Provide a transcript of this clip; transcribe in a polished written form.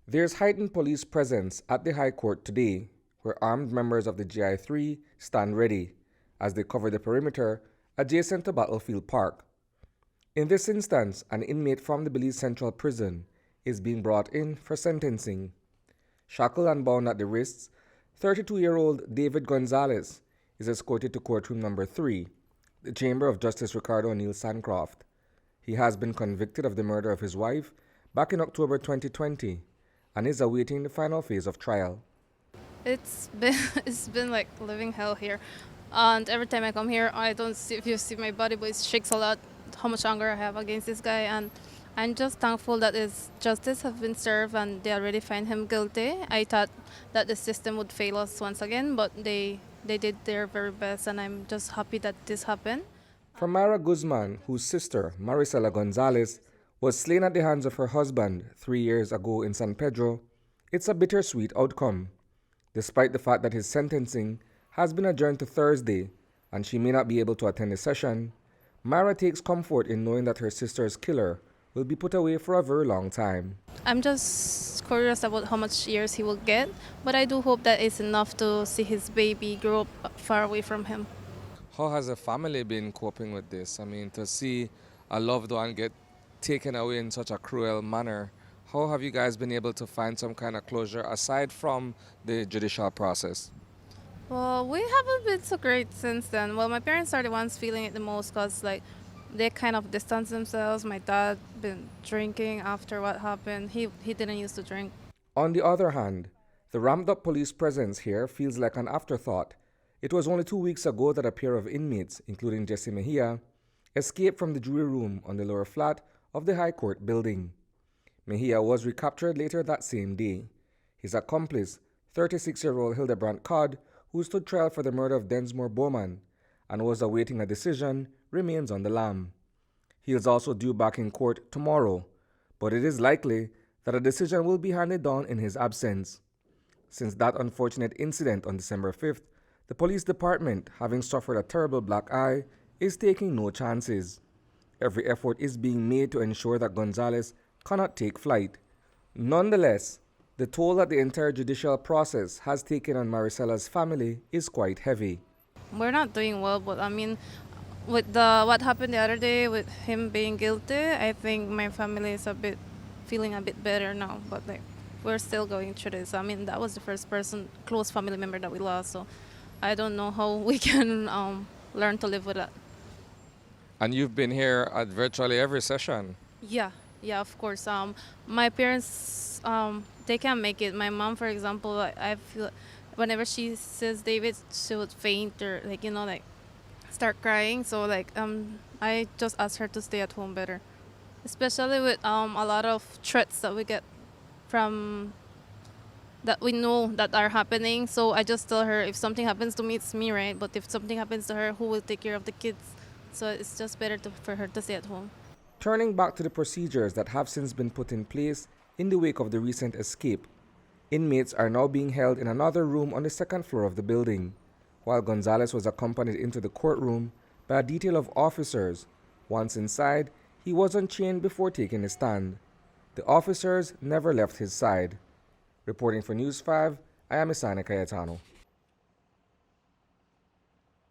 There's heightened police presence at the High Court today, where armed members of the GI3 stand ready as they cover the perimeter adjacent to Battlefield Park. In this instance, an inmate from the Belize Central Prison is being brought in for sentencing. Shackled and bound at the wrists, 32-year-old David Gonzalez is escorted to courtroom number 3, the chamber of Justice Ricardo O'Neill Sancroft. He has been convicted of the murder of his wife back in October 2020 and is awaiting the final phase of trial. It's been it's been like living hell here, and every time I come here, I don't see if you see my body, but it shakes a lot. How much anger I have against this guy, and I'm just thankful that his justice have been served and they already find him guilty. I thought that the system would fail us once again, but they did their very best, and I'm just happy that this happened. For Myra Guzman, whose sister, Maricela Gonzalez, was slain at the hands of her husband 3 years ago in San Pedro, it's a bittersweet outcome. Despite the fact that his sentencing has been adjourned to Thursday and she may not be able to attend the session, Myra takes comfort in knowing that her sister's killer will be put away for a very long time. I'm just curious about how much years he will get, but I do hope that it's enough to see his baby grow up far away from him. How has the family been coping with this? I mean, to see a loved one get taken away in such a cruel manner, how have you guys been able to find some kind of closure aside from the judicial process? Well, we haven't been so great since then. Well, my parents are the ones feeling it the most because, like, they kind of distance themselves. My dad been drinking after what happened. He didn't used to drink. On the other hand, the ramped up police presence here feels like an afterthought. It was only 2 weeks ago that a pair of inmates, including Jesse Mejia, escaped from the jury room on the lower flat of the High Court building. Mejia was recaptured later that same day. His accomplice, 36-year-old Hildebrandt Codd, who stood trial for the murder of Densmore Bowman and was awaiting a decision, remains on the lam. He is also due back in court tomorrow, but it is likely that a decision will be handed down in his absence. Since that unfortunate incident on December 5th, the police department, having suffered a terrible black eye, is taking no chances. Every effort is being made to ensure that Gonzalez cannot take flight. Nonetheless, the toll that the entire judicial process has taken on Maricela's family is quite heavy. We're not doing well, but I mean, with the what happened the other day with him being guilty, I think my family is feeling a bit better now. But like, we're still going through this. I mean, that was the first person, close family member that we lost. So I don't know how we can learn to live with that. And you've been here at virtually every session. Yeah, of course. My parents, they can't make it. My mom, for example, I feel whenever she sees David, she would faint or like start crying. So like I just ask her to stay at home better, especially with a lot of threats that we get from that we know that are happening. So I just tell her if something happens to me, it's me, right? But if something happens to her, who will take care of the kids? So it's just better for her to stay at home. Turning back to the procedures that have since been put in place in the wake of the recent escape, inmates are now being held in another room on the second floor of the building, while Gonzalez was accompanied into the courtroom by a detail of officers. Once inside, he was unchained before taking his stand. The officers never left his side. Reporting for News 5, I am Isani Cayetano.